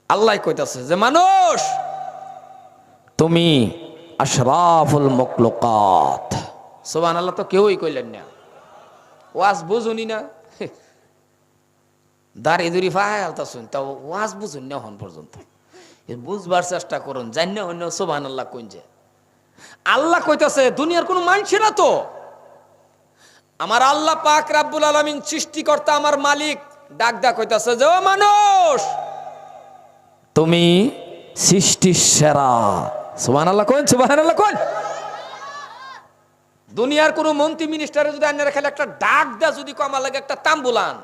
আল্লাহ কইতাছে যে মানুষ তুমি আশরাফুল মখলুকাত। সুবহানাল্লাহ তো কেউই কইলেন না, ওয়াজ বুঝুনি না, দাঁড়িয়ে দূরি ফাহাই আলতাছুন, তা ওয়াজ বুঝুন না হন পর্যন্ত। বুঝবার চেষ্টা করুন, জান না হইন সুবহানাল্লাহ কইন যে। আল্লাহ কইতাছে দুনিয়ার কোনো মানুষই না তো, আমার আল্লাহ পাক রাব্বুল আলামিন সৃষ্টিকর্তা আমার মালিক ডাক দা কইতাছে যে ও মানুষ তুমি সৃষ্টির সেরা। সুবহানাল্লাহ কোন, সুবহানাল্লাহ কোন। দুনিয়ার কোন মন্ত্রী মিনিস্টারে যদি আন্নারা খেলে একটা ডাক দা যদি কমা লাগে একটা তাম্বুলান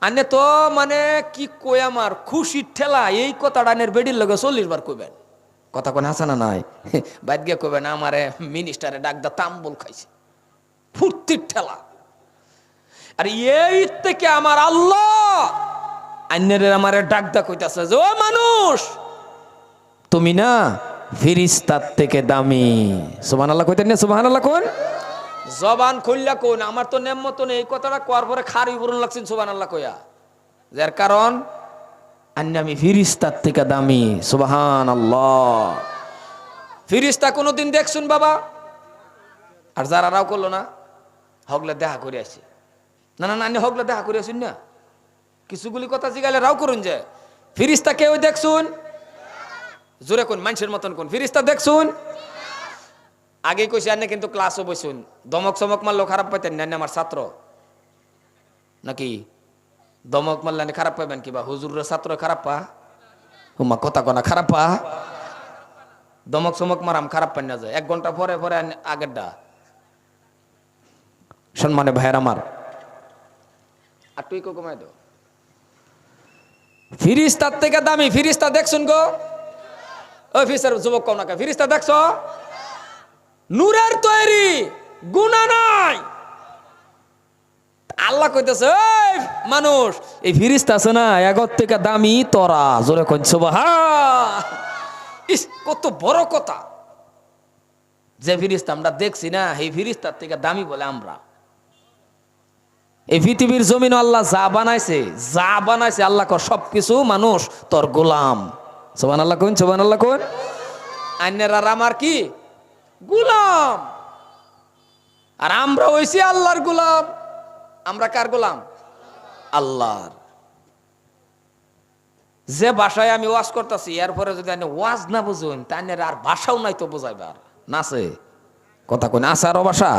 আন্নে তো মানে কি কই আমার খুশির ঠেলা এই কথাটা আনের বেডির লগে 40 বার কইবেন। কথা কোন হাসানা নাই বাইদ গিয়ে কইবেন আমারে মিনিস্টারে ডাক দা তাম্বুল খাইছে, ফুর্তির ঠেলা। আর এই থেকে আমার আল্লাহ আন্নের আমারে ডাক দা কইতাছে যে ও মানুষ তুমি না ফেরেশতার থেকে দামি। সুবহানাল্লাহ কইতেন না, সুবহানাল্লাহ কোন। জবান খুললা কোন, আমার তো নেমত নেই এই কথাটা কোয়ার পরে খারি বরুন লাগছেন সুবহানাল্লাহ কইয়া, যার কারণ আন্নে আমি ফেরেশতার থেকে দামি। সুবহানাল্লাহ। ফেরেশতা কোনদিন দেখছুন বাবা? আর যারা রাও করলো না হগলে দেখা করে আসে, না না না হগলে দেখা করে আসুন না, কিছুগুলি কথা জিগাইলে রাও করুন যে ফেরেশতা কেউ দেখছুন? জোরে কোন, মানুষের মতন কোন ফেরেশতা দেখছুন? আগে কইছি আনে কিন্তু ক্লাসও বইছুন, দমক চমক মারলো খারাপ পাইতেন না আমার ছাত্র নাকি? দমক মারলে খারাপ পাইবেন কিবা? হুজুরের ছাত্র খারাপ পা? হুমা কথা কনা খারাপ পা? দমক চমক মারাম খারাপ পাই না যায়, 1 ঘন্টা পরে পরে আগের ডা। সম্মানে ভাইয়ের আমার আর তুই কমাই দো। ফেরেশতার থেকে দামি ফেরেশতা দেখছুন গো? ওই ফিসার যুবক কম না, ফেরেশতা দেখছো? নূরের তৈরি, গুনাহ নাই। আল্লাহ কইতেছে এই মানুষ এই ফেরেশতা আছে না এগর থেকে দামি তোরা। জোরে কইন সুবহান। ইস কত বড় কথা, যে ফেরেশতা আমরা দেখছি না এই ফেরেশতার থেকে দামি বলে আমরা। এই পৃথিবীর জমিন আল্লাহ যা বানাইছে আল্লাহ কর সবকিছু মানুষ তোর গোলাম। সুবহানাল্লাহ কোন, সুবহানাল্লাহ কোন। আইনের আর আমার কি গোলাম, আর আমরা হইছি আল্লাহর গোলাম। আমরা কার গোলাম? আল্লাহর। যে ভাষায় আমি ওয়াজ করতেছি এরপরে যদি আপনি ওয়াজ না বুঝুন তাই আর ভাষাও নাই তো বোঝাইবার নাছে। কথা কোন আছে আরো ভাষা?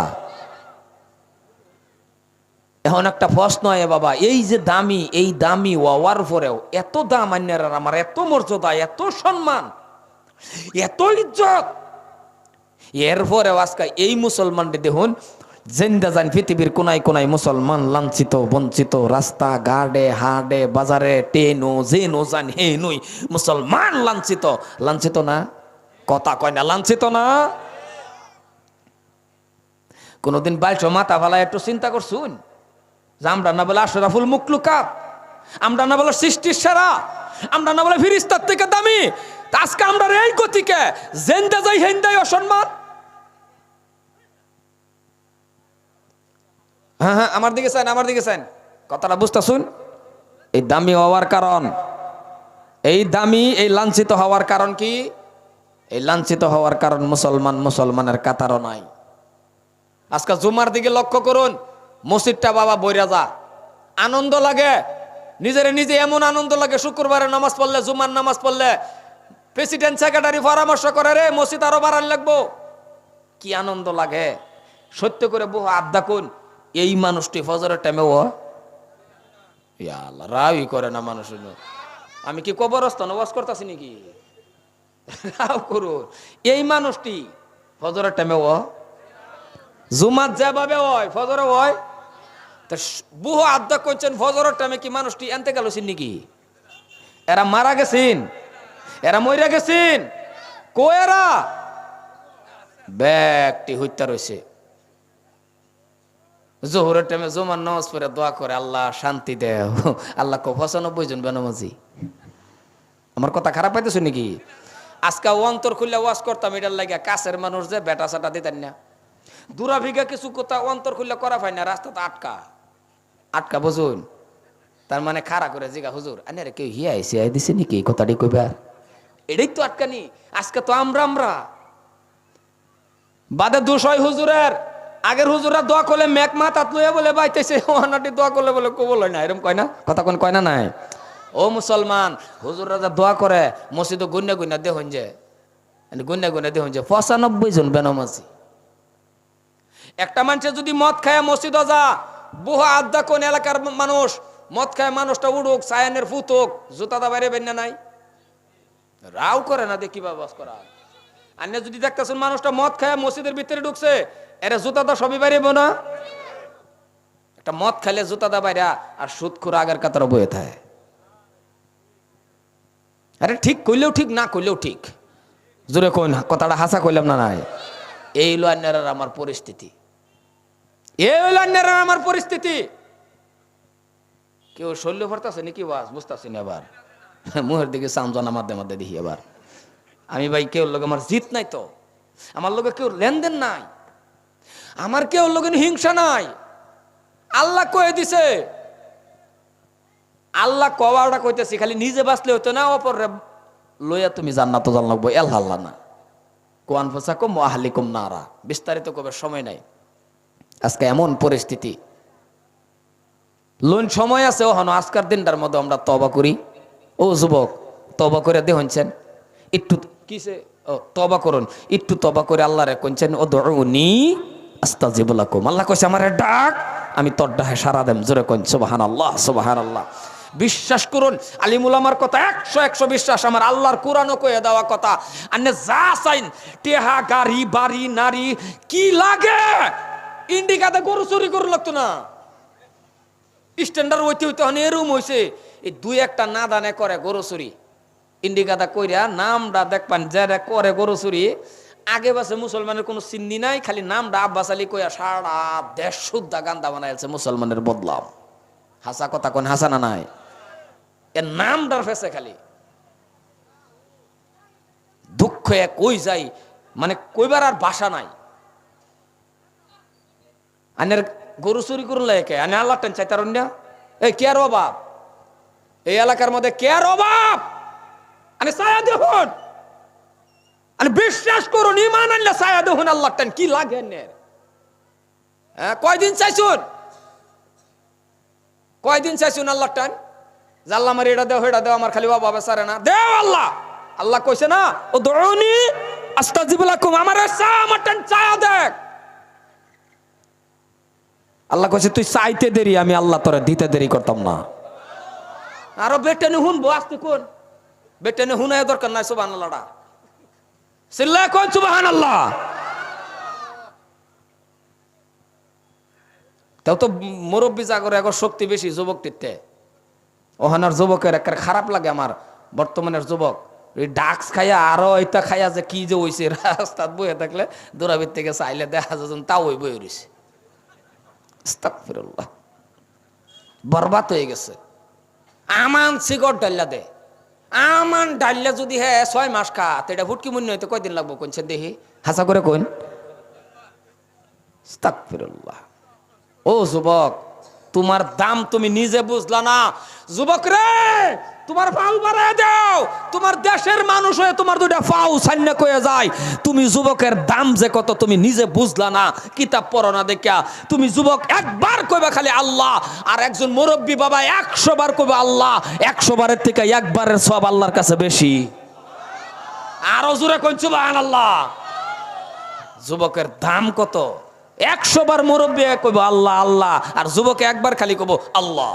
এখন একটা প্রশ্ন হয় বাবা, এই যে দামি, এই দামি হওয়ার পরেও এত দাম আন্যের আর আমার, এত মর্যাদা, এত সম্মান, এত ইজ্জত, এরপরেও আজকে এই মুসলমানদের দেখুন জিন্দা যান পৃথিবীর কোনায় কোনায় মুসলমান লাঞ্ছিত বঞ্চিত, রাস্তা ঘাটে হাটে বাজারে টেনো জেনো যান হে নই মুসলমান লাঞ্ছিত। লাঞ্ছিত না? কথা কয় না লাঞ্ছিত না? কোনদিন বাইশো মাথা ফালা একটু চিন্তা করছুন যে আমরা না বলে আশরাফুল মখলুকাত, আমরা না বলে সৃষ্টির সেরা, আমরা না বলে ফেরেশতার থেকে দামি, আজকে আমরা এই গতিকে জেন্দা যাই হেন্দাই অসম্মান। হ্যাঁ হ্যাঁ আমার দিকে চান, আমার দিকে চান, কথাটা বুঝতেছুন? এই দামি হওয়ার কারণ, এই দামি এই লাঞ্ছিত হওয়ার কারণ কি? এই লাঞ্ছিত হওয়ার কারণ মুসলমানের কাতারও নাই। আজকে জুমার দিকে লক্ষ্য করুন, মসজিদটা বাবা বইরা যা, আনন্দ লাগে, নিজের নিজে এমন আনন্দ লাগে। শুক্রবারে নামাজ পড়লে, জুমার নামাজ পড়লে প্রেসিডেন্ট সেক্রেটারি পরামর্শ করে রে মসজিদ আরো বাড়ান লাগবো, কি আনন্দ লাগে। সত্য করে বহু আড্ডা কোন এই মানুষটি ফজরের টাইমে ও রাওই করে না মানুষ। আমি কি কবরস্থান ওয়াজ করতেছি নাকি? রাও করুন এই মানুষটি ফজরের টাইমে ও জুমাত যেভাবে হয় ফজরে হয়, তা বহু আড্ডা করছেন ফজরের টাইমে কি মানুষটি এনতে গেলছেন নাকি? এরা মারা গেছেন, এরা মইরা গেছেন, কোয়েরা ব্যক্তি হত্যা রয়েছে। জোহরের টাইমে জুমার নামাজ পড়ে দোয়া করে আল্লাহ শান্তি দেও, আল্লাহ কো 95 জন বেনামাজি। আমার কথা খারাপ পাইতেছ নাকি? আজকে অন্তর খুললে ওয়াজ করতাম এটার লাগে, কাছের মানুষ যে বেটা সাটা দিতেন না, দূরা ভিগা কিছু কথা অন্তর খুললে করা পাই না, রাস্তাতে আটকা আটকা বুঝুন। তার মানে খাড়া করে জিগা হুজুর আরে কেউ হিয়াই সিয়াই দিছে নাকি এই কথাটি কইবা এটাই তো আটকানি আজকে তো আমরা বাদে দোষ হয় হুজুরের আগের হুজুররা দোয়া করলে মেঘ মাথাত লইয়া বলে বাইতেছে ওনাটি দোয়া করলে বলে কবল হয় না এরকম কয় না কথা কোন কয় না নাই ও মুসলমান হুজুররা যা দোয়া করে মসজিদে গুন্না গুন্না দেখুন যে গুন্না গুন্না দেখুন যে 95 জন বেনামাজি একটা মানুষে যদি মদ খায় মসজিদে যা বুহা আড্ডা কোন এলাকার মানুষ মদ খায় মানুষটা উড়ুক সায়ানের ফুতুক জুতা দা বাইরে বেন্না নাই রাও করে না দেখি বাবাস করা আন্নে যদি দেখতেছেন মানুষটা মদ খায় মসজিদের ভিতরে ঢুকছে এরা জুতা দা সবই বাইরেব না একটা মদ খাইলে জুতা দা বাইরা আর সুদখোর আগের কাতারে বয়ে থাকে আরে ঠিক কইলেও ঠিক না কইলেও ঠিক জোরে কই না কথাটা হাসা কইলাম না নাই এই হলো আন্নার আমার পরিস্থিতি এই হলো আন্নার আমার পরিস্থিতি কেউ শৈল্য ভরতাছে নাকি বাস বুঝতেছি না এবার মুহের দিকে সামজানা মাধ্যমে দেখি এবার আমি ভাই কেউ লোক আমার জিত নাই তো আমার লোকে কেউ লেনদেন নাই আমার কেউ লোক হিংসা নাই আল্লাহ কয়ে দিছে আল্লাহ কওয়াটা কইতেছি খালি নিজে বাঁচলে হইতো না অপর লইয়া তুমি জান্নাত জান লাগবো আল্লাহ না কোয়ান ফাসাকুম ওয়া আহলিকুম নারা বিস্তারিত কবে সময় নাই আজকে এমন পরিস্থিতি লোন সময় আছে ওহানো আজকের দিনটার মধ্যে আমরা তওবা করি ও যুবক তওবা করে দেখছেন একটু কিসে তওবা করুন একটু তওবা করে আল্লাহরে কইছেন উদউনি আস্তাজিব লাকুম আল্লাহ কইছে আমারে ডাক আমি তোর ডাকে সাড়া দেব জোরে কইন সুবহানাল্লাহ সুবহানাল্লাহ বিশ্বাস করুন আলিমুল আমার কথা 100 বিশ্বাস আমার আল্লাহর কোরআনও কয়ে দেওয়া কথা আন্নে যা চাইন টেহা গাড়ি বাড়ি নারী কি লাগে ইন্ডিকাতে গরু চুরি করে লাগতো না স্ট্যান্ডার্ড হইতে হইতে হন এরম হইছে এই দুই একটা না দানে করে গরু চুরি ইন্ডিকাটা কইরা নামটা দেখপান যারা করে গরু চুরি আগে বাসে মুসলমানের কোনো চিন্নি নাই খালি নামটা আব্বাস আলী কইয়া সারা দেশ শুদ্ধা গান্দা বানাইছে মুসলমানের বদলাম হাসা কথা কোন হাসা না নাই এর নামটার ফেসে খালি দুঃখ কই যাই মানে কইবার আর ভাষা নাই আনের গরু চুরি করলে কে আনে আল্লাহ টেন চাইতার এই কে আর অভাব এই এলাকার মধ্যে কে আর অভাব আনে ছায়া দেখুন আনে বিশ্বাস করুন ইমান আনলে ছায়া দেখুন আল্লাহ টেন কি লাগে হ্যাঁ কয়দিন চাইছুন আল্লাহ টেন জাল্লা আমার এটা দেও হেটা দেও আমার খালি বাবা বেচারে না দেও আল্লাহ আল্লাহ কইছে না ও দৌনি আস্তাজিব লাকুম আমার আমার টেন ছায়া দেখ আল্লাহ কইছে তুই চাইতে দেরি আমি আল্লাহ তোরে দিতে দেরি করতাম না আরো বেটেনে হুনবো আস্তে কোন বেটেনে হুনায় দরকার নাই সুবহানাল্লাহটা সিল্লাহ কোন সুবহানাল্লাহ তাও তো মুরব্বী জাগরে এখন শক্তি বেশি যুবক টিতে ওহানার যুবকের একটা খারাপ লাগে আমার বর্তমানের যুবক এই ডাক্স খাইয়া আরো এটা খাইয়া যে কি যে হইছে রাস্তাত বইয়ে থাকলে দূরাবির থেকে চাইলে দেখা যাচ্ছে তাও ওই বই রইছে আস্তাগফিরুল্লাহ বরবাদ হয়ে গেছে আমান সিগর ডাল্লা দে আমান ডাল্লা যদি হ্যাঁ 6 মাস খা তো এটা ফুটকি মনে হইতে কয়দিন লাগবো কোনছে দেখি হাসা করে কোন আস্তাগফিরুল্লাহ ও যুবক তোমার দাম তুমি নিজে বুঝলা না যুবক রে তোমার পাউ বাড়ায় দাও তোমার দেশের মানুষ হয়ে তোমার দুইটা পাউ সাইন্না কয়ে যায় তুমি যুবকের দাম যে কত তুমি নিজে বুঝলা না কিতাব পড়ো না দেখিয়া তুমি যুবক একবার কইবা খালি আল্লাহ আর একজন মুরব্বী বাবা 100 বার কইবা আল্লাহ 100 বারের থেকে একবারের সব আল্লাহর কাছে বেশি আরো জোরে কইন সুবহানাল্লাহ যুবকের দাম কত 100 বার মুরব্বী কইব আল্লাহ আল্লাহ আর যুবকে একবার খালি কইব আল্লাহ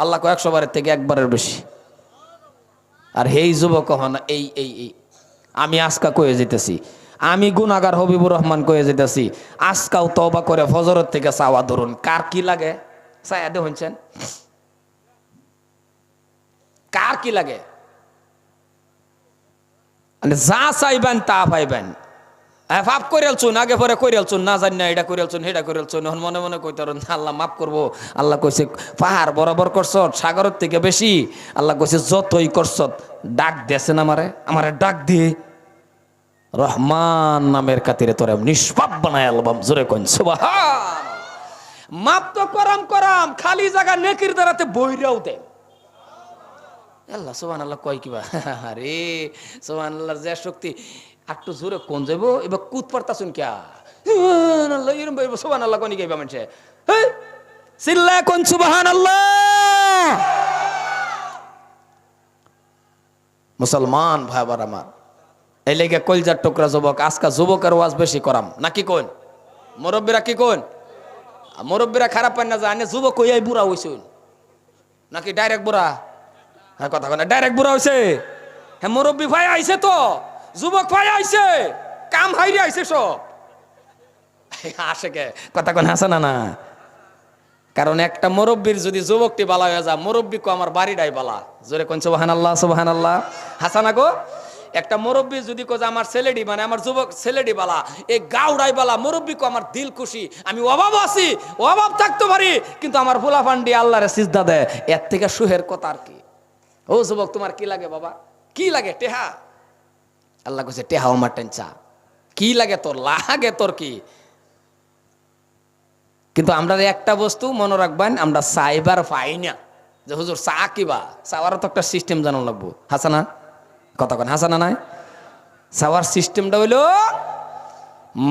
আল্লাহ কো 100 বারের থেকে একবারের বেশি আর হেই যুবক হন এই এই এই আমি আজকা কয়ে যেতেছি আমি গুনাহগার হবিবুর রহমান কয়ে যেতেছি আজকাও তওবা করে ফজরের থেকে চাওয়া ধরুন কার কি লাগে ছায়া দে হইছেন কার কি লাগে মানে যা চাইবেন তা পাইবেন পাপ করিয়ালছুন আগে পরে করিয়ালছুন না জানি না এটা করিয়ালছুন সেটা করিয়ালছুন এখন মনে মনে কইতারুন আল্লাহ মাফ করবো আল্লাহ কইছে পাহাড় বরাবর করছত সাগরের থেকে বেশি আল্লাহ কইছে যতই করছত ডাক দেছেন আমারে ডাক দিয়ে রহমান নামের খাতিরে তোরে নিষ্পাপ বানায় আলবাম জোরে কইন সুবহান মাপ তো করাম খালি জায়গা নেকির দ্বারাতে বইরাও দেন আল্লাহ সুবহানাল্লাহ কয় কিবা আরে সুবহানাল্লাহর যে শক্তি একটু জোরে কোন যাব এবার কুদ পারতাছুন কিয়া সুবহানাল্লাহ এরম সুবহানাল্লাহ কোনি গাইবা মানুষে হেই চিল্লা কোন সুবহানাল্লাহ। মুসলমান ভাই বার আমার এই লেগে কলজার টুকরা যুবক আজকা যুবকের ওয়াজ বেশি করাম নাকি কোন মুরব্বীরা কি কোন মুরব্বীরা খারাপ পায় না জানে যুবক কইয়াই বুড়া হইছুন নাকি ডাইরেক্ট বুড়া হ্যাঁ কথা কয় না ডাইরেক্ট বুড়া হইছে হ্যাঁ মুরব্বী ভাই আইছে তো যুবক ভাই আইছে কাম হাইরে আইছে সব আসে কে কথা কোন হাসে না কারণ একটা মুরব্বীর যদি যুবকটি বালা হয়ে যায় মুরব্বী কো আমার বাড়িটাই বালা জোরে কোন সুবহানাল্লাহ সুবহানাল্লাহ হাসানা গো একটা মুরব্বী যদি কো যে আমার ছেলেটি মানে আমার যুবক ছেলেটি বালা এই গাউড়াই বালা মুরব্বী কো আমার দিল খুশি আমি অভাব আছি অভাব থাকতে পারি কিন্তু আমার ফুলাফান্ডি আল্লাহরে সিজদা দেয় এর থেকে সুহের কথা আর কি। ও যুবক তোমার কি লাগে বাবা কি লাগে টেহা আল্লাহ কইছে টেহা আমার টেনচা কি লাগে তোর লাগে তোর কি কিন্তু আমরা একটা বস্তু মনে রাখবেন আমরা সাইবার পাই না যে হুজুর চা কিবা চাওয়ারও তো একটা সিস্টেম জানা লাগবো হাসানা কথা কন হাসানা নাই চাওয়ার সিস্টেমটা হইল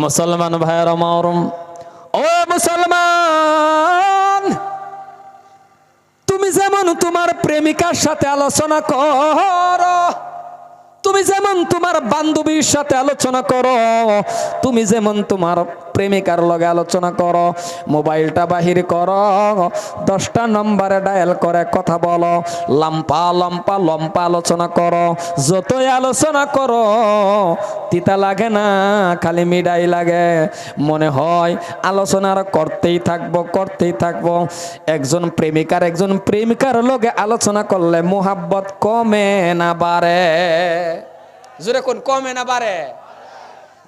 মুসলমান ভাইয়ের আমার ও মুসলমান তুমি যেমন তোমার প্রেমিকার সাথে আলোচনা করো তুমি যেমন তোমার বান্ধবীর সাথে আলোচনা করো তুমি যেমন তোমার প্রেমিকার লগে আলোচনা করো মোবাইলটা বাহির করো 10টা নম্বরে ডায়াল করে কথা বলো লম্পা লম্পা লম্পা আলোচনা করো যতই আলোচনা করো তিতা লাগে না খালি মিডাই লাগে মনে হয় আলোচনা করতেই থাকবো একজন প্রেমিকার লগে আলোচনা করলে মোহাব্বত কমে না বাড়ে জোরে কোন কমে না বাড়ে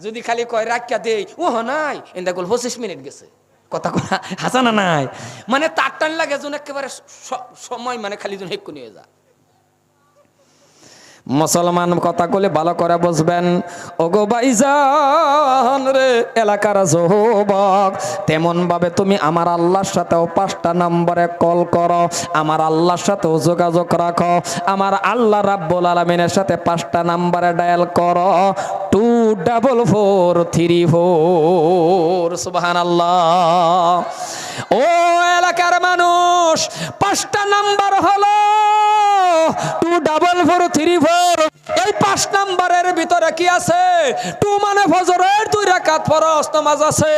যদি খালি কয় রাখিয়া দেই ও নাই এন্দা কল 25 মিনিট গেছে কথা কথা হাসানা নাই মানে তার টান লাগে যেন একেবারে সময় মানে খালি যেন হেক্কু নিয়ে যা মুসলমান কথা কলে ভালো করে বুঝবেন ওগো ভাইজান রে এলাকার যুবক তেমন ভাবে তুমি আমার আল্লাহর সাথেও 5টা নম্বরে কল করো আমার আল্লাহর সাথেও যোগাযোগ রাখো আমার আল্লাহ রাব্বুল আলামিনের সাথে 5টা নম্বরে ডায়াল করো 2434 সুবহানাল্লাহ। ও এলাকার মানুষ 5টা নাম্বার হলো 2434 এই 5 নাম্বারের ভিতরে কি আছে 2 মানে ফজরের 2 রাকাত ফরজ নামাজ আছে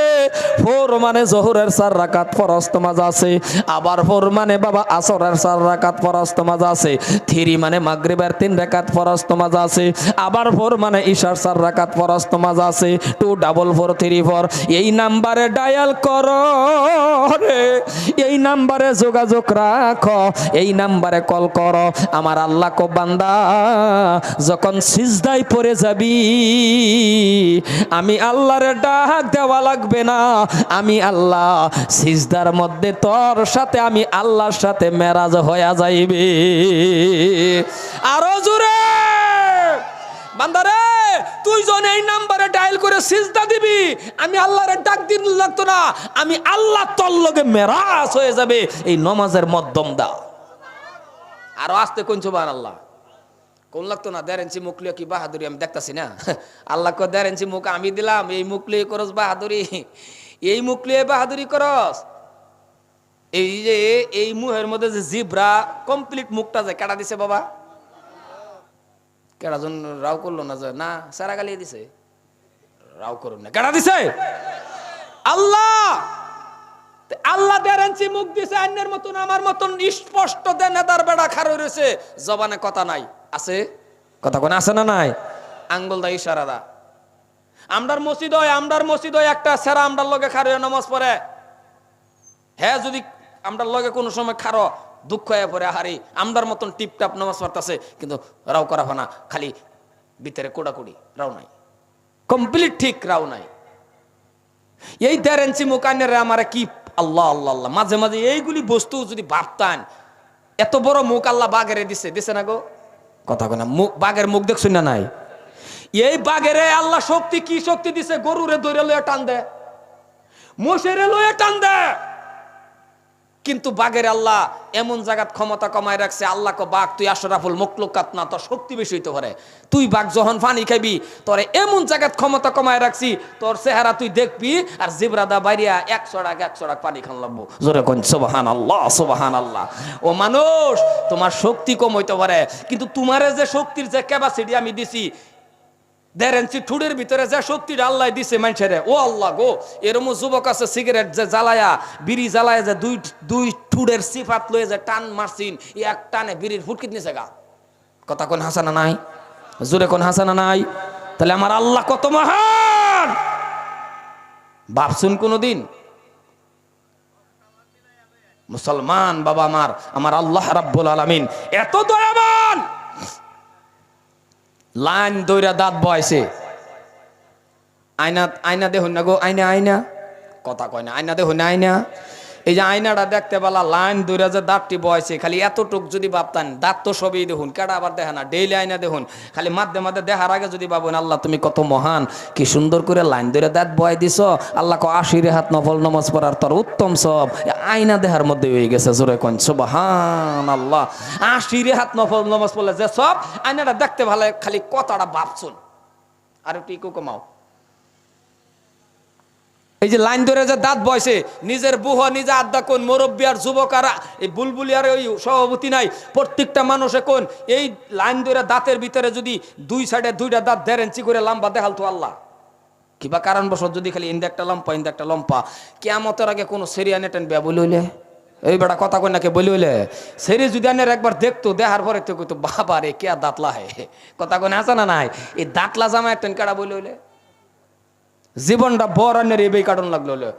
4 মানে যোহরের 4 রাকাত ফরজ নামাজ আছে আবার 4 মানে বাবা আসরের 4 রাকাত ফরজ নামাজ আছে 3 মানে মাগরিবের 3 রাকাত ফরজ নামাজ আছে আবার 4 মানে ইশার 4 রাকাত ফরজ নামাজ আছে 2434 এই নাম্বারে ডায়াল করো রে এই নাম্বারে যোগাযোগ রাখো এই নাম্বারে কল করো আমার আল্লাহ কো বান্দা যখন সিজদায় পড়ে যাবি আমি আল্লাহরে ডাক দেওয়া লাগবে না আমি আল্লাহ সিজদার মধ্যে তোর সাথে আমি আল্লাহর সাথে মেরাজ হয়ে যাইবে আরো জোরে বান্দারে তুই যখন এই নাম্বারে ডায়াল করে সিজদা দিবি আমি আল্লাহরে ডাক দিন লাগতো না আমি আল্লাহ তোর লগে মেরাজ হয়ে যাবে এই নামাজের মাধ্যম দা আরো আসতে কোন সুবহানাল্লাহ কোন লাগতো না 1.5 ইঞ্চি মুখ লিয়ে কি বাহাদুরি আমি দেখতাছি না আল্লাহ কো 1.5 ইঞ্চি মুখ আমি দিলাম এই মুখ লিয়ে করস বাহাদুরি এই মুখ লিয়ে বাহাদুরি করস এই যে এই মুহের মধ্যে যে জিব্রা কমপ্লিট মুখটা যে কাটা দিছে বাবা কেডাজন রাও করলো না যে না সারা গালিয়ে দিছে রাও করুন না কাটা দিছে আল্লাহ আল্লাহ 1.5 ইঞ্চি মুখ দিছে অন্যের মতন আমার মতন স্পষ্ট দেন নেতার বেড়া খাড়ো রয়েছে জবানে কথা নাই আছে কথা কোন আছে না নাই আঙ্গুল দা ইশারা দা আমরার মসজিদ হয় একটা সেরা আমরার লগে খাড়ো নামাজ পড়ে হ্যাঁ যদি আমরার লগে কোনো সময় খাড়ো দুঃখ হয়ে পড়ে হারি আমরার মতন টিপটাপ নামাজ পড়তেছে কিন্তু রাও করা না খালি ভিতরে কোড়াকুড়ি রাও নাই কমপ্লিট ঠিক রাও নাই এই 1.5 ইঞ্চি মুখ আইনের আমার কি আল্লাহ আল্লাহ আল্লাহ মাঝে মাঝে এইগুলি বস্তু যদি ভাবতান এত বড় মুখ আল্লাহ বাঘেরে দিছে না গো কথা কনা মুখ বাঘের মুখ দেখছুন না নাই এই বাঘেরে আল্লাহ শক্তি কি শক্তি দিছে গরুরে ধরে লয়ে টান দে মোষেরে লয়ে টান দে কিন্তু বাঘের আল্লাহ এমন জায়গাত ক্ষমতা কমায় রাখছে, আল্লাহ কো বাঘ তুই আশরাফুল মখলুকাত না, তোর শক্তি বেশি হইতে পারে, তুই বাঘ যখন পানি খাবি তোর এমন জায়গাত ক্ষমতা কমায় রাখছি, তোর চেহারা তুই দেখবি আর জিব্রাদা বাইরিয়া 100 ডাক পানি খান লাগবো। জোরে কোন সুবহানাল্লাহ সুবহানাল্লাহ। ও মানুষ, তোমার শক্তি কম হইতে পারে, কিন্তু তোমার যে শক্তির যে ক্যাপাসিটি আমি দিছি, 1.5 ইঞ্চি ঠুডের ভিতরে যে শক্তিটা আল্লাহ দিছে মানুষের, ও আল্লাহ গো, এরম যুবক আছে সিগারেট যে জ্বালায়া বিড়ি জ্বালায় যে দুই ঠুডের সিফাত লয়ে যে টান মারছিন, এক টানে বিড়ির ফুটকিত নিছে গা। কথা কোন হাসানা নাই? জোরে কোন হাসানা নাই? তাহলে আমার আল্লাহ কত মহান ভাবছুন কোনদিন? মুসলমান বাবা, আমার আল্লাহ রাব্বুল আলামিন এত দয়াবান, লাইন দইরা দাঁত বয়সে আয়না দেখুন না গো, আয়না কথা কয় না, আয়না দেখুন না, আয়না এই যে আয়নাটা দেখতে পালা লাইন দইরা যে দাঁতটি বয়সে, খালি এতটুক যদি ভাবতেন, দাঁত তো সবই দেখুন, কাটা আবার দেখে না, ডেইলি আয়না দেখুন, খালি মাধ্যে দেখার আগে যদি ভাবেন আল্লাহ তুমি কত মহান, কি সুন্দর করে লাইন ধরে দাঁত বয় দিছ, আল্লাহ কো 80 রেখাত নফল নামাজ পড়ার তোর উত্তম সব আয়না দেখার মধ্যে হয়ে গেছে। জোরে কোন সুবহানাল্লাহ। 80 রেখাত নফল নামাজ পড়লে যে সব, আয়নাটা দেখতে ভালো, খালি কথাটা ভাবছুন। আর একটু ইকো কমাও। এই যে লাইন ধরে যে দাঁত বয়সে, নিজের বুহ নিজে আড্ডা কোন, মুরব্বী আর যুবক আর এই বুলবুলি আর ওই সভাপতি নাই, প্রত্যেকটা মানুষে কোন এই লাইন ধরে দাঁতের ভিতরে যদি দুই সাইডে 2টা দাঁত 1.5 ইঞ্চি করে লম্বা দেখাল তো আল্লাহ, কিবা কারণবশত যদি খালি ইন্দে একটা লম্পা কিয়ামতের আগে কোনো সেরিয়া নেটেন বিয়া বলে হইলে, এই বেটা কথা কই নাকি বলে হইলে সেরি যদি আনের একবার দেখতো, দেখার পরে তো কইতো বাবা রে কে দাঁতলা হে, কথা কোন আছে না নাই? এই দাঁতলা জামা একটা কাটা বলে হইলে জীবনটা বরানের এই কারণ লাগলো হলো।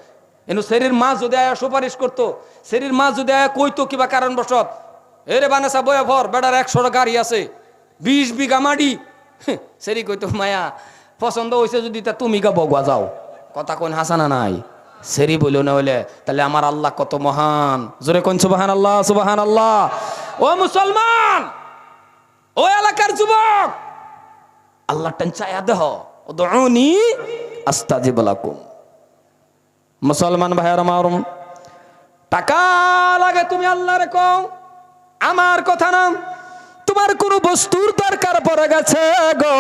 এনু শরীর মা যদি আয়া সুপারিশ করতো, শরীর মা যদি আয়া কইতো কিবা কারণবশত, এরে বানেসা বয়া ভর বেটার 100টা গাড়ি আছে, 20 বিঘা মাটি, সেরি কইতো মায়া পছন্দ হয়েছে যদি তা তুমি গা বগুয়া যাও। কথা কোন হাসানা নাই? সেরি বইল না হইলে তাহলে আমার আল্লাহ কত মহান। জোরে কোন সুবহানাল্লাহ সুবহানাল্লাহ। ও মুসলমান, ও এলাকার যুবক, আল্লাহ টান চায়া দেহ, উদউনি আস্তাজিব লাকুম। মুসলমান ভাইয়ার আমার, টাকা লাগে তুমি আল্লাহরে কও, আমার কথা না। তোমার কোন বস্তুর দরকার পড়ে গেছে গো,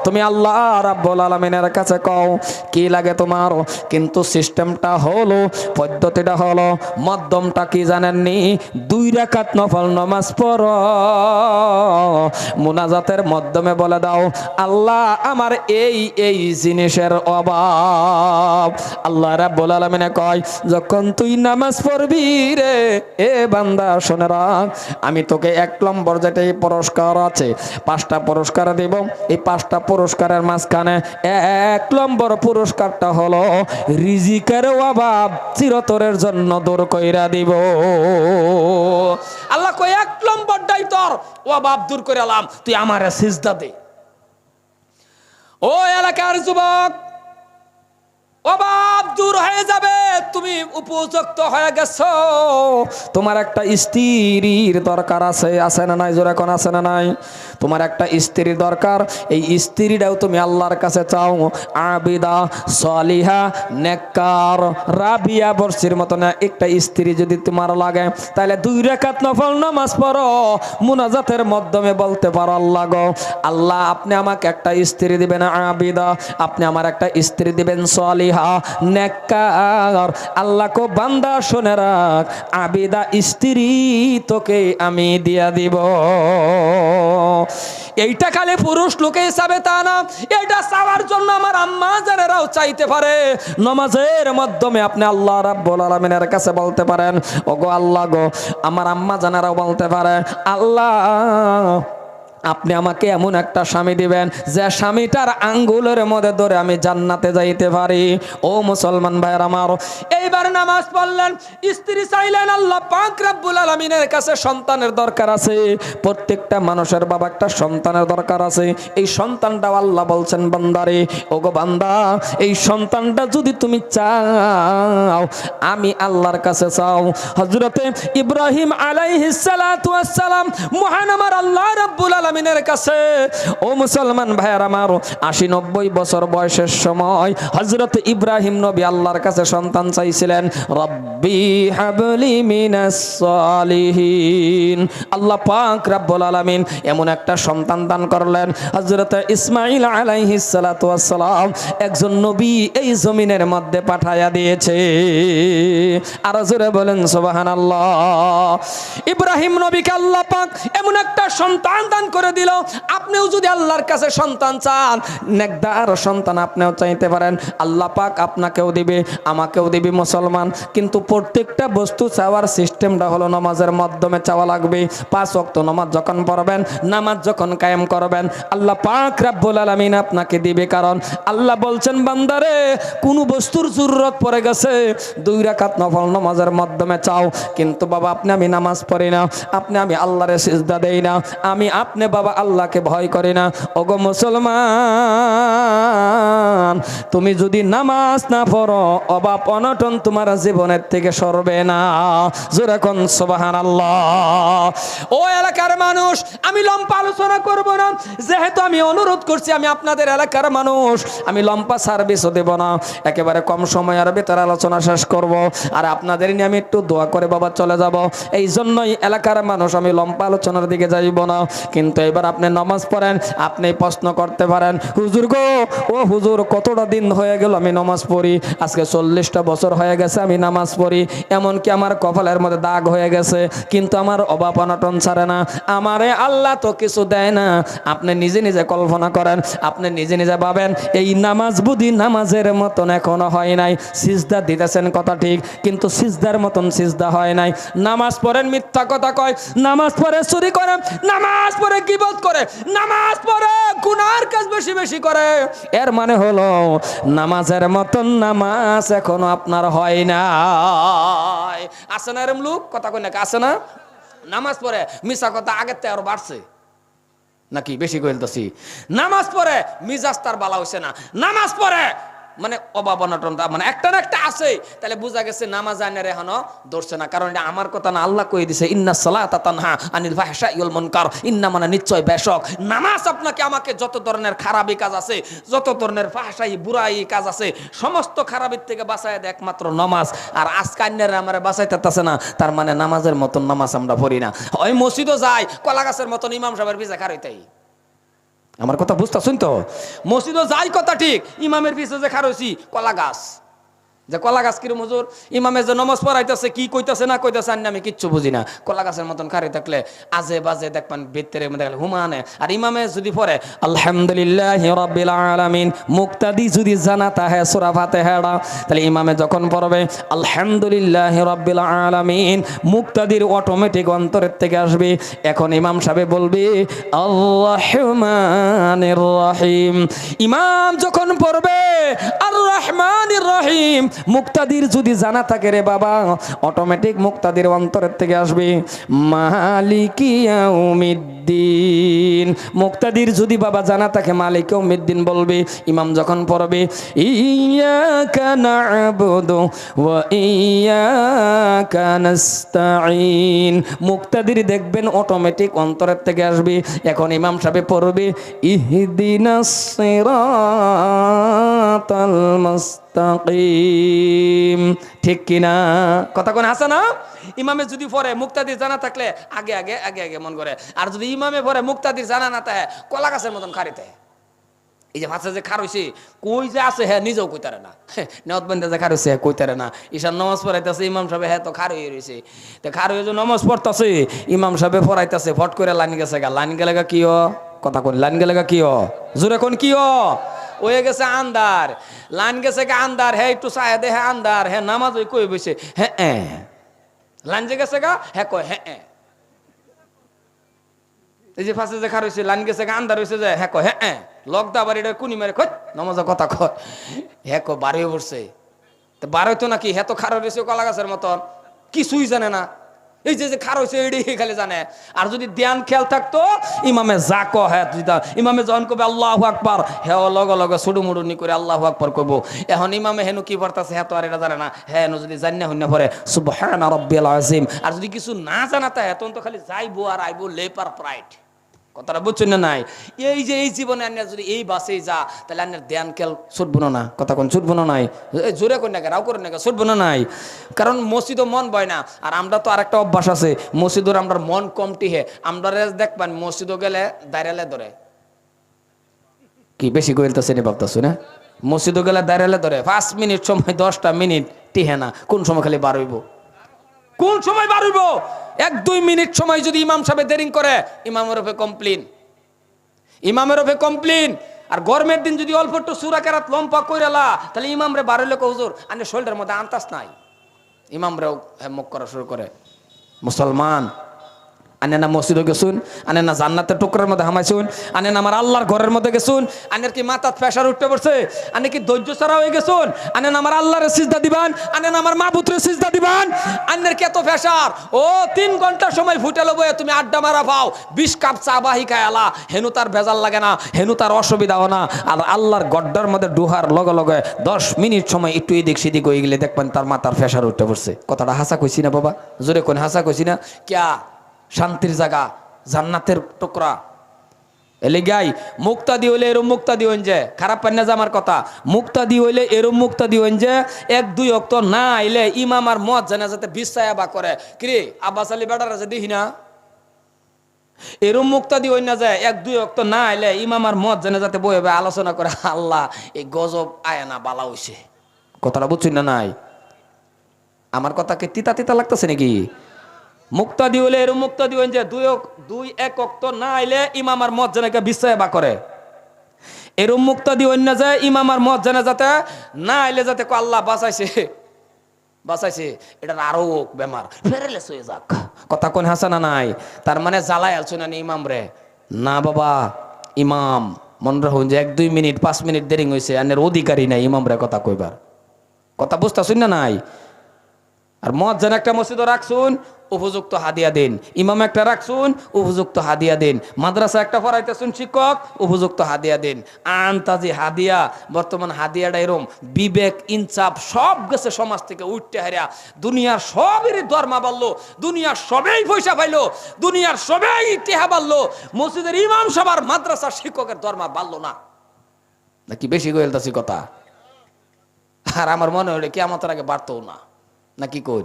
তুমি আল্লাহ রাব্বুল আলামিনের কাছে কও কি লাগে তোমার। কিন্তু সিস্টেমটা হলো, পদ্ধতিটা হলো, মাধ্যমটা কি জানেননি? 2 রাকাত নফল নামাজ পড়ো, মুনাজাতের মাধ্যমে বলে দাও আল্লাহ আমার এই জিনিসের অভাব। আল্লাহ রাব্বুল আলামিনে কয় যখন তুই নামাজ পড়বি রে এ বান্দা শুনে রাখ, আমি তোকে 1 নম্বর যেটাই পুরস্কার আছে, 5টা পুরস্কার দেব। এই 5টা পুরস্কারের মাঝখানে 1 নম্বর পুরস্কারটা হলো রিজিকের অভাব চিরতরের জন্য দূর কইরা দিব। আল্লাহ কই 1 নম্বরটাই তোর অভাব দূর করে আলাম, তুই আমারে সিজদা দে। ও এলাকার যুবক, অভাব দূর হয়ে যাবে, তুমি উপযুক্ত হয়ে গেছো। তোমার একটা স্ত্রীর দরকার আছে না নাই? জোরে কোন আছে না নাই? তোমার একটা স্ত্রীর দরকার, এই স্ত্রীটাও তুমি আল্লাহর কাছে চাও। আবিদা সালিহা নেককার রাবিয়া বর্ষির মতো না একটা স্ত্রী যদি তোমার লাগে, তাহলে 2 রাকাত নফল নামাজ পড়ো, মুনাজাতের মাধ্যমে বলতে পারো আল্লাহ গো, আল্লাহ আপনি আমাকে একটা স্ত্রী দিবেন আবিদা, আপনি আমার একটা স্ত্রী দিবেন সালিহা নেককার। আল্লাহ কো বান্দা শুনে রাখ, আবিদা স্ত্রী তোকে আমি দিয়া দিব। এইটা খালি পুরুষ লোকে হিসাবে তা না, এটা চাওয়ার জন্য আমার আম্মা জানেরাও চাইতে পারে। নামাজের মাধ্যমে আপনি আল্লাহ রাব্বুল আলামিনের কাছে বলতে পারেন ওগো আল্লাহ গো, আমার আম্মা জানেরাও বলতে পারে আল্লাহ আপনি আমাকে এমন একটা স্বামী দিবেন যে স্বামীটার আঙ্গুলের মধ্যে ধরে আমি জান্নাতে যাইতে পারি। ও মুসলমান ভাইয়ের আমার, এইবার নামাজ পড়লেন, স্ত্রী চাইলেন, আল্লাহ পাক রব্বুল আলামিনের কাছে সন্তানের দরকার আছে। প্রত্যেকটা মানুষের বাবা একটা সন্তানের দরকার আছে। এই সন্তানটা আল্লাহ বলছেন বান্দারে, ওগো বান্দা এই সন্তানটা যদি তুমি চাও আমি আল্লাহর কাছে চাও। হযরতে ইব্রাহিম আলাইহিস সালাতু ওয়াস সালাম মহান আমার আল্লাহ রাব্বুল আলামিন আলামিনের কাছে। ও মুসলমান ভাইয়ার আমার, 80-90 বছর বয়সের সময় হযরত ইব্রাহিম নবী আল্লাহর কাছে সন্তান চাইছিলেন। রব্বি হাবলি মিনাস সালিহিন। আল্লাহ পাক রব্বুল আলামিন এমন একটা সন্তান দান করলেন। হযরত ইসমাঈল আলাইহিস সালাতু ওয়াস সালাম একজন নবী এই জমিনের মধ্যে পাঠায়া দিয়েছে। আর জোরে বলেন সুবহানাল্লাহ। ইব্রাহিম নবীকে আল্লাহ পাক এমন একটা সন্তান দান করে দিল। আপনিও যদি আল্লাহর কাছে সন্তান চান, নেকদার সন্তান আপনিও চাইতে পারেন, আল্লাহ পাক আপনাকেও দিবে, আমাকেও দিবে মুসলমান। কিন্তু প্রত্যেকটা বস্তু চাওয়ার সিস্টেমটা হলো নামাজের মাধ্যমে চাওয়া লাগবে। 5 ওয়াক্ত নামাজ যখন পড়বেন, নামাজ যখন কায়েম করবেন, আল্লাহ পাক রব্বুল আলামিন আপনাকে দিবে। কারণ আল্লাহ বলছেন, বান্দারে কোন বস্তুর জরুরত পড়ে গেছে 2 রাকাত নফল নামাজের মাধ্যমে চাও। কিন্তু বাবা আপনি আমি নামাজ পড়ি না, আমি আল্লাহরে সিজদা দেই না, আপনি বাবা আল্লাহকে ভয় করি না। ওগো মুসলমান, তুমি যদি নামাজ না পড়ো, অভাব অনটন তোমার জীবনের থেকে সরবে না। জোরে কোন সুবহানাল্লাহ। ও এলাকার মানুষ, আমি লম্বা আলোচনা করব না, যেহেতু আমি অনুরোধ করছি, আমি আপনাদের এলাকার মানুষ, আমি লম্বা সার্ভিসও দেব না, একেবারে কম সময়ের ভিতরে আলোচনা শেষ করব। আর আপনাদের নিয়ে আমি একটু দোয়া করে বাবা চলে যাব। এই জন্যই এলাকার মানুষ আমি লম্বা আলোচনার দিকে যাইব না। কিন্তু এবার আপনি নামাজ পড়েন, আপনি প্রশ্ন করতে পারেন, হুজুর গো, ও হুজুর কতটা দিন হয়ে গেল আমি নামাজ পড়ি, আজকে 40টা বছর হয়ে গেছে আমি নামাজ পড়ি, এমনকি আমার কপালের মধ্যে দাগ হয়ে গেছে, কিন্তু আমার অভাব অনটন ছাড়ে না, আমারে আল্লাহ তো কিছু দেয় না। আপনি নিজে নিজে কল্পনা করেন, আপনি নিজে নিজে ভাবেন, এই নামাজ বুদ্ধি নামাজের মতন এখনো হয় নাই। সিজদা দিতেছেন কথা ঠিক, কিন্তু সিজদার মতন সিজদা হয় নাই। নামাজ পড়েন মিথ্যা কথা কয়, নামাজ পড়ে চুরি করে, নামাজ পড়ে গীবত করে, নামাজ পড়ে গুনার কাজ বেশি বেশি করে। এর মানে হলো নামাজের মতন নামাজ এখনো আপনার হয় না। আছে না এরম লোক? কথা কই না, আছে না? নামাজ পড়ে মিছা কথা আগের থেকে আরো বাড়ছে নাকি বেশি কইলতাছি। নামাজ পড়ে মিজাজ তার বালা হইছে না, নামাজ পড়ে মানে অভাব অনটন মানে একটা না একটা আছে। তাহলে বোঝা গেছে নামাজ আইনের এখনো ধরছে না। কারণ এটা আমার কথা না, আল্লাহ কই দিছে, ইন্না সালাতা তানহা আনিল ফাহশাই ওয়াল মুনকার। ইন্না মানে নিশ্চয় বেশক নামাজ আপনাকে আমাকে যত ধরনের খারাপি কাজ আছে, যত ধরনের ফাহশাই বুরাই কাজ আছে, সমস্ত খারাপির থেকে বাঁচায় দেয় একমাত্র নামাজ। আর আজকে আইনের আমারে বাঁচাইতেছে না, তার মানে নামাজের মতন নামাজ আমরা পড়ি না। ওই মসজিদও যাই কলা গাছের মতন ইমাম সাহেবের পিছে খারাইতাই। আমার কথা বুঝতেছেন তো? মসজিদও যাই কথা ঠিক, ইমামের পিছে যে খারইছি কলা গাছ, যে কলা গাছ কিরম হুজুর, ইমামে যে নমাজ পড়াইতেছে কি কইতাছে না কইতাছে আমি কিচ্ছু বুঝি না। কলা গাছের মতন খারে থাকলে আজে বাজে দেখবেন ভিতরে দেখলে হুমানে। আর ইমামে যদি পড়ে আলহামদুলিল্লাহি রাব্বিল আলামিন, মুক্তাদি যদি জানাতা হ্যাঁ সূরা ফাতিহা, তাহলে ইমামে যখন পড়বে আলহামদুলিল্লাহি রাব্বিল আলামিন, মুক্তাদির অটোমেটিক অন্তরের থেকে আসবে। এখন ইমাম সাহেব বলবে আর রহমানির রহিম। ইমাম যখন পড়বে আর রহমানির রহিম, মুক্তাদির যদি জানা থাকে রে বাবা, অটোমেটিক মুক্তাদির অন্তরের থেকে আসবে মালিকি ইয়াউমিদ্দিন। মুক্তাদির যদি বাবা জানা থাকে মালিক ইয়াউমিদ্দিন বলবে। ইমাম যখন পড়বে ইয়াকা না'বুদু ওয়া ইয়াকা নাস্তাঈন, মুক্তাদির দেখবেন অটোমেটিক অন্তরের থেকে আসবে। এখন ইমাম সাহেব পড়বে ইহদিনাস সিরাতাল মুস্তাকিম। ঠিক কিনা? কথা কোন আছে না? ইমামে যদি পড়ে মুক্তাদির জানা থাকলে আগে আগে আগে আগে মন করে, আর যদি ইমামে পড়ে মুক্তাদির জানা না থাকে কলা গাছের মতন খারিতে। এই যে ভাষা যে খার হইছে কই যে আছে হ্যাঁ নিজেও কইতারে না, নেওয়াত বন্ধে যে খার হইছে কইতারে না। ঈশান নামাজ পড়াইতেছে ইমাম সাহেব, হ্যাঁ তো খার হয়ে রয়েছে, তো খার হয়ে যে নামাজ পড়তেছে ইমাম সাহেব পড়াইতেছে, ফট করে লাইন গেছে গা, লাইন গেলে গা কি হ কথা কোন, লাইন গেলে গা কি হ জোরে কোন কি হ হয়ে গেছে আন্দার, লাইন গেছে গা আন্দার, হ্যাঁ একটু চায় দে হ্যাঁ আন্দার, হ্যাঁ নামাজ ওই কই বসে হ্যাঁ লাইন যে গেছে গা হ্যাঁ কয় হ্যাঁ। এই যে ফাঁসে যে খার হয়েছে লাইন গেছে গা আন্দার হয়েছে যে হ্যাঁ কয় হ্যাঁ লগদা বাড়ি কুনি মেরে খোঁজ নামাজের কথা কয় হ্যাঁ কয় বারোয় পড়ছে, তো বারোয় তো নাকি হ্যাঁ তো খার হয়েছে কলা গাছের মতন কিছুই জানে না। এই যে খার হয়েছে এডি খালি জানে। আর যদি ধ্যান খেয়াল থাকতো ইমামে যা ক হ্যাঁ ইমামে যখন কবে আল্লাহু আকবার, হ্যাঁ লগে লগে ছুডু মুডু নি করে আল্লাহু আকবার কইব। এখন ইমামে হেনু কি পড়তাছে হ্যাঁ তো আর এটা জানে না, হ্যাঁ যদি জান্না হইনা পড়ে সুবহানা রাব্বিল আযীম। আর যদি কিছু না জানাতা হ্যাঁ তখন তো খালি যাইবো আর আইবো লেপার প্রাইড। কথাটা বুঝছেন না নাই? এই যে এই জীবনে আন্যার যদি এই বাসেই যা, তাহলে আন্যার ধ্যান কেল ছুটবো না, কথা কোন ছুটবো না নাই? জোরে কোন নাকি রাও করে নাকি ছুটবো না নাই? কারণ মসজিদও মন বয় না। আর আমরা তো আরেকটা অভ্যাস আছে, মসজিদর আমরা মন কমটি হে, আমরা দেখবেন মসজিদও গেলে দাঁড়ালে ধরে, কি বেশি গইলতেছে নি ভাবতেছো না? মসজিদও গেলে দাঁড়ালে ধরে 5 মিনিট সময় 10টা মিনিট টিহে না, কোন সময় খালি বার হইব, কোন সময় বার হইব? 1-2 মিনিট সময় যদি ইমাম সাহেব দেরিং করে, ইমামের উপরে কমপ্লেন, ইমামের উপরে কমপ্লেন। আর গরমের দিন যদি অল্প একটু সূরা কেরাত লম্পা কইরালা, তাহলে ইমামরে বার হইলে কও হুজুর আনে শরীরের মধ্যে আনতাস নাই, ইমামরাও হেমক করা শুরু করে। মুসলমান, আনে না মসজিদে গেছুন, আনে না জান্নাতের টুকরার মধ্যে হামাইছুন, আনে না আমার আল্লাহর ঘরের মধ্যে গেছুন, আনের কি মাথার প্রেসার উঠতে পড়ছে, আনে কি ধৈর্য ছাড়া হয়ে গেছুন, আনে না আমার আল্লাহরে সিজদা দিবান, আনে না আমার মাবুদরে সিজদা দিবান, আনের কি এত প্রেসার? ও 3 ঘন্টা সময় ফুটেলো বয়ে তুমি আড্ডা মারা পাও, 20 কাপ চা বাহি খায় আলা, হেনু তার ভেজাল লাগে না, হেনু তার অসুবিধা হয় না। আর আল্লাহর গড্ডার মধ্যে ডুহার লগে লগে 10 মিনিট সময় একটু এদিক সেদিক হয়ে গেলে দেখবেন তার মাথার প্রেসার উঠতে পড়ছে। কথাটা হাসা কইছি না বাবা? জোরে কোন হাসা কইছি না? ক্যা শান্তির জায়গা, জান্নাতের টুকরা। এলে গাই মুক্তাদি হইলে এরম মুক্তাদি হইন যে, খারাপ পান্না যে আমার কথা, মুক্তাদি হইলে এরম মুক্তাদি হইন যে 1-2 ওয়াক্ত না আইলে ইমাম আর মুয়াজ্জিন যাতে বিশ্বায়া বা করে, কিরে আব্বাস আলী বেটারা যে দেখি না, এরম মুক্তাদি হইন না যায় 1-2 ওয়াক্ত না আইলে ইমাম আর মুয়াজ্জিন যাতে বইবে আলোচনা করে, আল্লাহ এই গজব আয়ানা বালা হইছে। কথাটা বুঝছেন না নাই? আমার কথা কি তিতা তিতা লাগতেছে নাকি? মুক্তাদি হইলে এরম মুক্তাদি হইন যে 2-1 ওয়াক্ত না আইলে ইমাম আর মুয়াজ্জিনকে বিশ্বায়া বা করে। এরম মুক্তাদি হইন না যায় ইমাম আর মুয়াজ্জিন যাতে না আইলে যাতে কো আল্লাহ বাঁচাইছে, বাঁচাইছে, এটা আরো বেমার ফেরেলেস হয়ে যাক। কথা কোন হাসানা নাই? তার মানে জ্বালায় আলছো না ইমাম রে? না বাবা, ইমাম মন রাখুন যে 1-2 মিনিট 5 মিনিট দেরি হয়েছে, আনের অধিকারী নাই ইমাম রে কথা কইবার। কথা বুঝতেছুন না নাই? আর মুয়াজ্জিন একটা মসজিদে রাখছুন, উপযুক্ত হাদিয়া দিন। ইমাম একটা রাখছুন, উপযুক্ত হাদিয়া দিন। মাদ্রাসা একটা পড়াইতেছুন, শিক্ষক উপযুক্ত হাদিয়া দিন। আনতাজি হাদিয়া, বর্তমান হাদিয়াটা এরম বিবেক ইনসাফ সব গেছে সমাজ থেকে উঠতে হারিয়া। দুনিয়ার সবেরই ধর্মা বাড়লো, দুনিয়ার সবেই পয়সা পাইলো, দুনিয়ার সবেই টেহা বাড়লো, মসজিদের ইমাম সবার মাদ্রাসার শিক্ষকের ধর্মা বাড়লো না। নাকি বেশি গেলতাছি কথা? আর আমার মনে হলে কিয়ামতের আগে বাড়তো না, নাকি কই?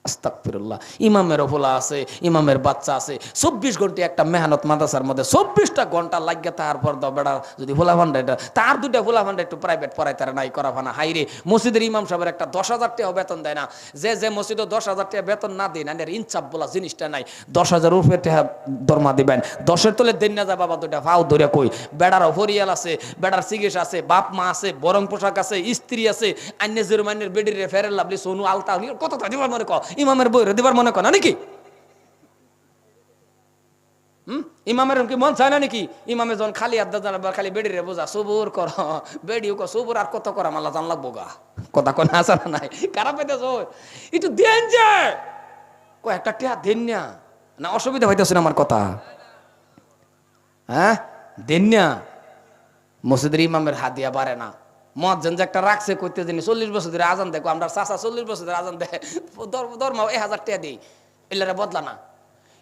আস্তাগফিরুল্লাহ। ইমামের ওপলা আছে, ইমামের বাচ্চা আছে, 24 ঘন্টা একটা মেহনত মাদ্রাসার মধ্যে 24টা ঘন্টা লাগিয়ে তারপর দাও বেড়া যদি ভোলা ভান্ডা এটা তার 2টা ভোলা ভান্ডা একটু প্রাইভেট পড়াই তারা নাই করা ভানা। হাইরে মসজিদের ইমাম সাহেবের একটা 10,000 টাকা বেতন দেয় না, যে মসজিদে 10,000 টাকা বেতন না দেন এর ইনসাফ বলা জিনিসটা নাই। 10,000 উপরে টাকা দরমা দিবেন, 10-এর তলে দেন না যা বাবা, 2টা ভাও ধরে কই। বেড়ার হরিয়াল আছে, বেড়ার চিকিৎসা আছে, বাপ মা আছে, বরং পোশাক আছে, স্ত্রী আছে, আন্য জেরুমানের বেডিরে ফেরের লাভলি সোনু আলতা কত দিবার মনে ক, ইমামের বইরে দিবার মনে কর না নাকি? ইমামের কি মন চায় না নাকি? ইমামে যখন খালি আড্ডা জানাবার খালি বেড়ি রে বোঝা সবুর কর, বেড়িও কর সবুর, আর কত করা মাল্লা জান লাগবো গা। কথা কোন আসা না নাই? খারাপ পাইতেছ একটু দেন যে কয়েকটা টিয়া দেন না, অসুবিধা হইতেছে না আমার কথা? হ্যাঁ দেন না। মসজিদের ইমামের হাদিয়া বাড়ে না। মুয়াজ্জিন যে একটা রাখছে কইতে জানি 40 বছর ধরে আজান দেখো, আমরা চাচা 40 বছর ধরে আজান দেয়, ধর্ম 1000 টাকা দিই, এলারে বদলা না।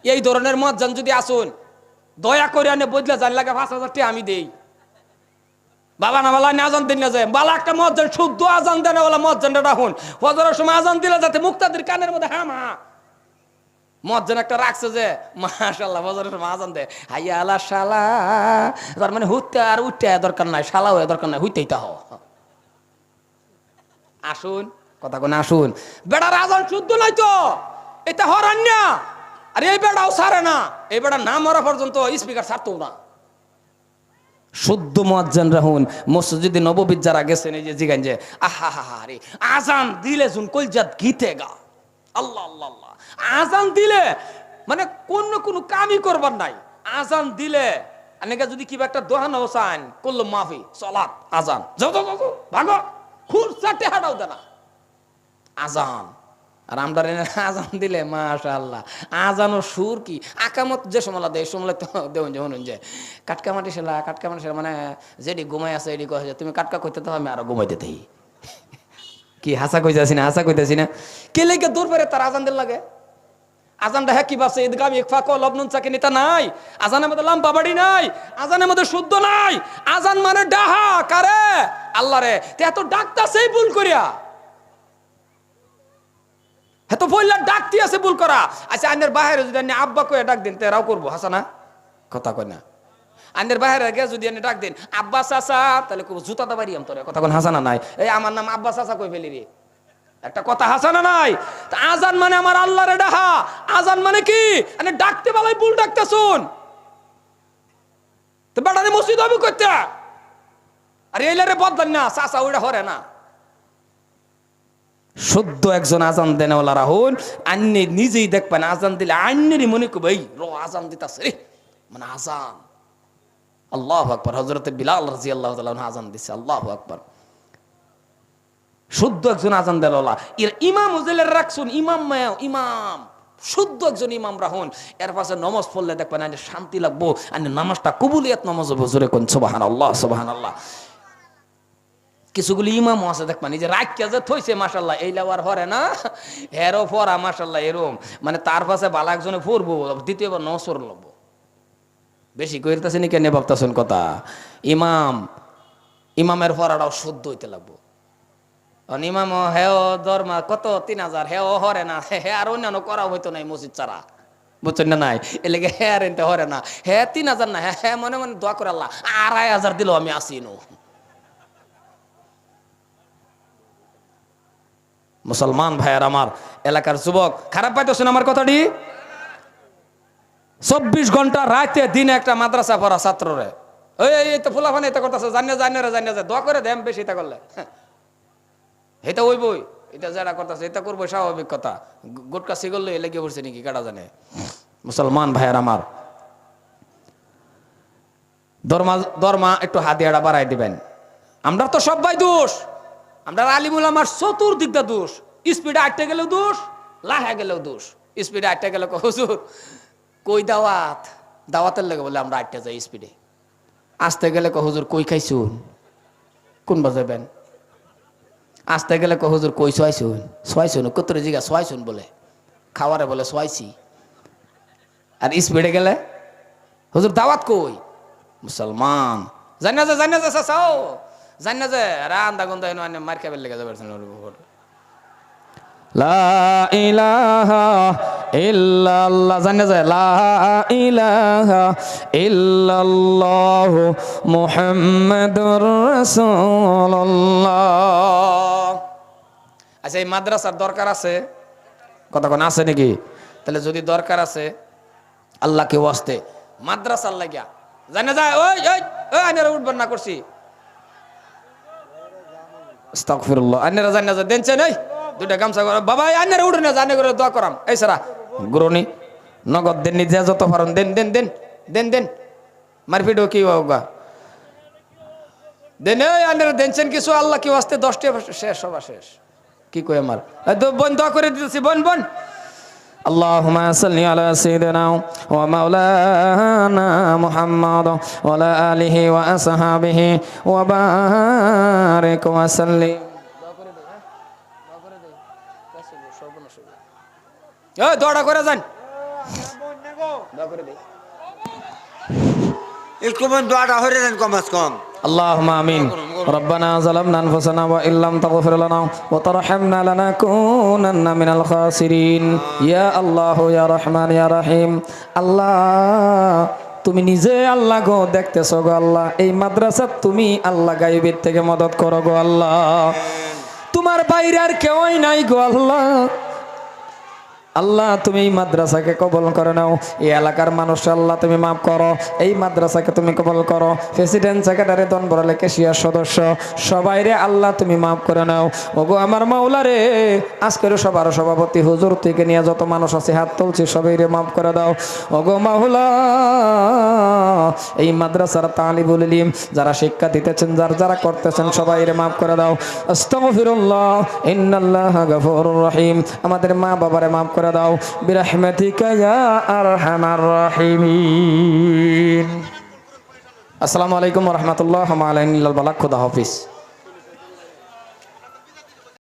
এই ধরনের মুয়াজ্জিন যদি আসুন, দয়া করে আনে বদলা জান লাগে 5,000 টাকা আমি দেই। বাবা না বালা আজান দিন না যায়, বালা একটা মুয়াজ্জিন শুদ্ধ আজান দেন বলা মুয়াজ্জিনটা রাখুন, ফজরের সময় আজান দিলে যাতে মুক্তাদির কানের মধ্যে হামা। মুয়াজ্জিন একটা রাখছে যে মাশাআল্লাহ ফজরের সময় আজান দেয়, হাইয়া আলা শালা, তার মানে হুইতে আর উঠতে দরকার নাই, শালা হয়ে দরকার নাই, হুইতেই তা আসুন। কথা কোন আসুন। বেড়ার আজান শুদ্ধ নাই তো এটা হরান না। আর এই বেড়াও ছাড়ে না, এই বেড়া না মরা পর্যন্ত স্পিকার ছাড়তো না। শুদ্ধ মুয়াজ্জিন রাহুন। মসজিদে নববীর যারা গেছেন এই যে জিগান যে আহা হা হা রে, আজান দিলে জুন কলজাত গীতে গা, আল্লাহ আল্লাহ আল্লাহ। আজান দিলে মানে কোন কামই করবার নাই। আজান দিলে অনেকে যদি কিবা একটা দোহানো চান করলো মাফি সালাত আজান যাও যাও যাও ভাগো, খুরসাটে হাঁটাও দেনা আজান। আর আমরা আজান দিলে মাশাআল্লাহ আজানো সুর কি আকামত যে সমলা দেয় সমলা তো দেউন যেমন যে কাটকামাটি সেলা মানে যেডি ঘুমাই আছে এডি কয় তুমি কাটকা কইতে তো আমি আরো ঘুমাইতে থাকি। কি হাসা কইতাছি না, হাসা কইতাছি না। কে লেগে দূর পেরে তার আজান দিল লাগে। আজানটা হ্যাঁ কি ভাবছে ঈদগাম ইকফা কল লবনুন চাকিনিতা নাই, আজানের মধ্যে লাম্পা বাড়ি নাই, আজানের মধ্যে শুদ্ধ নাই। আজান মানে ডাহা কারে? আল্লাহ রে। তে এত ডাকতাছেই ভুল করিয়া, হ্যাঁ তো বললা ডাকতি আছে ভুল করা। আচ্ছা আইনের বাহিরে যদি আপনি আব্বা কয়ে ডাক দিন তেরাও করবো, হাসানা কথা কয় না। আইনের বাহিরে গিয়ে যদি আপনি ডাক দিন আব্বা চাচা, তাহলে জুতা দাবারি তোর কথা কোন হাসানা নাই। এই আমার নাম আব্বা চাচা কই ফেলি রে, একটা কথা হাসানা নাই। আজান মানে আমার আল্লাহরে ডাহা। আজান মানে কি? মানে ডাকতে বেলায় ভুল ডাকতে শুন তো বেড়ারে মসজিদ হবে করতে, আর এইলারে বদলান না চাচা ওইটা হরে না। শুদ্ধ একজন আজান দেন ওলা রাহুল, আন্নে নিজেই দেখবেন আজান দিলে আন্নেরই মনে করবে এই র আজান দিতাছে রে, মানে আজান। আল্লাহু আকবার। হযরতে বিলাল রাদিয়াল্লাহু তাআলা আজান দিছে, আল্লাহু আকবার। শুদ্ধ একজন আজান দেন ওলা। এর ইমাম উজেলের রাখছুন, ইমাম শুদ্ধ একজন ইমাম রাহুন, এর পাশে নামাজ পড়লে দেখবেন আইনে শান্তি লাগবো, আইনে নামাজটা কবুলিয়াত নামাজ হবে। জোরে কোন সুবহানাল্লাহ, সুবহানাল্লাহ। কিছুগুলি ইমামও আছে দেখবেন এই যে রাখিয়া যে থইছে মাশাআল্লাহ, এই লেওয়ার হরে না হেরো ফরা মাশাআল্লাহ এরম, মানে তার পাশে বালা একজনে পড়বো, দ্বিতীয়বার নসর লব। বেশি কইরতাছেন কেন ভাবতাছেন কথা? ইমামের ফরাটাও শুদ্ধ হইতে লাগবো। ইমাম হেও দরমা কত 3000, হেও হরে না, হে আর অন্যান্য করা হইতো নাই মসজিদ ছাড়া, বুঝছেন না? নাই এলেগে হে আর এনতে হরে না, হে 3000 না, হ্যাঁ মনে মনে দোয়া করে আল্লাহ 2500 দিল আমি আসিনু। মুসলমান ভাইয়ার আমার, এলাকার যুবক খারাপ পাইতেছেন আমার কথাটি? 24 ঘন্টা রাতে দিনে একটা মাদ্রাসা পড়া ছাত্ররে এই তো ফুলাফান এটা করতেছে, জানিয়ে দোয়া করে দেন বেশি এটা করলে এটা ওই বই এটা যারা করতেছে এটা করবো, স্বাভাবিক কথা। গোটকা সিগল লেগে পড়ছে নাকি কাটা জানে। মুসলমান ভাইয়ার আমার, দরমা একটু হাতিয়াটা বাড়াই দিবেন। আমরা তো সবাই দোষ, আমরা আলিমুল আমার চতুর্দিক দা দোষ। স্পিডে আটতে গেলেও দোষ, লাহে গেলেও দোষ। স্পিডে আটতে গেলে হুজুর কই দাওয়াতের লেগে বলে আমরা আটতে যাই স্পিডে। আসতে গেলে হুজুর কই খাইছুন, কোন বাজাবেন? আসতে গেলে হুজুর কই সোয়াইছুন কতরে জিগা সোয়াইছুন বলে, খাওয়ারে বলে সোয়াইছি। আর স্পিডে গেলে হুজুর দাওয়াত কই? মুসলমান জানা যা চাও জানা যে রান্দা গন্ধা মার খাবার লেগে যাবে। লা ইলাহা ইল্লাল্লাহ, জানা যায় লা ইলাহা ইল্লাল্লাহু মুহাম্মাদুর রাসূলুল্লাহ। আচ্ছা এই মাদ্রাসার দরকার আছে? কথা কোন আছে নাকি? তাহলে যদি দরকার আছে আল্লাহকে ওয়াস্তে মাদ্রাসার লাগিয়া জানা যায় ওই ওই ওই আইনারা উঠবেন না করছি আস্তাগফিরুল্লাহ। আইনারা জানা যায় দেনছেন এই দুইটা গামছা করে বাবা আইনারা উঠে না জানে করে দোয়া করাম। এই সারা গুরুনি নগদ দেন নিজে যত পারেন দেন দেন দেন দেন দেন মারপিট কি হোগা দেন। এই আইনারা দেনছেন কিছু আল্লাহ কি ওয়াস্তে 10টা শেষ সবা শেষ কি কই আমার বোন দোয়া করে দিতেছি বোন বোন। اللهم صل على سيدنا ومولانا محمد وعلى آله وأصحابه وبارك وسلم। দোয়া করে যান, দোয়া করে দেই একটু দোয়াটা হয়ে যান কম আজ কম। اللهم آمين. ربنا ظلمنا أنفسنا وإن لم تغفر لنا وترحمنا لنكونن من الخاسرين يا الله يا رحمن يا رحيم। আল্লাহ তুমি নিজে আল্লাহ গো দেখতেছো গো আল্লাহ, এই মাদ্রাসা তুমি আল্লাহ গায়বের থেকে মদত করো গো আল্লাহ, তোমার বাইরে আর কেউই নাই গো আল্লাহ। আল্লাহ তুমি এই মাদ্রাসাকে কবল করে নাও, এই এলাকার মানুষ আল্লাহ তুমি মাফ করো, এই মাদ্রাসাকে তুমি কবল করো, প্রেসিডেন্ট সেক্রেটারি দনবরালে কেশিয়ার সদস্য সবাই রে আল্লাহ তুমি মাফ করে নাও। ওগো আমার মাওলা রে, আজকের সবার সভাপতি হুজুর থেকে নিয়ে যত মানুষ আছে হাত তুলছি সবাই রে মাফ করে দাও। ওগো মাওলা এই মাদ্রাসার তালিবুল ইলম যারা শিক্ষা দিতেছেন যারা করতেছেন সবাই রে মাফ করে দাও। আস্তাগফিরুল্লাহ ইন্নাল্লাহা গফুরুর রহিম। আমাদের মা বাবারে মাফ করে দাও বিরহমাতিকা ইয়া আরহামার রাহিমিন। আসসালামু আলাইকুম ওয়া রাহমাতুল্লাহি ওয়া বারাকাতুহু। খুদা হাফেজ।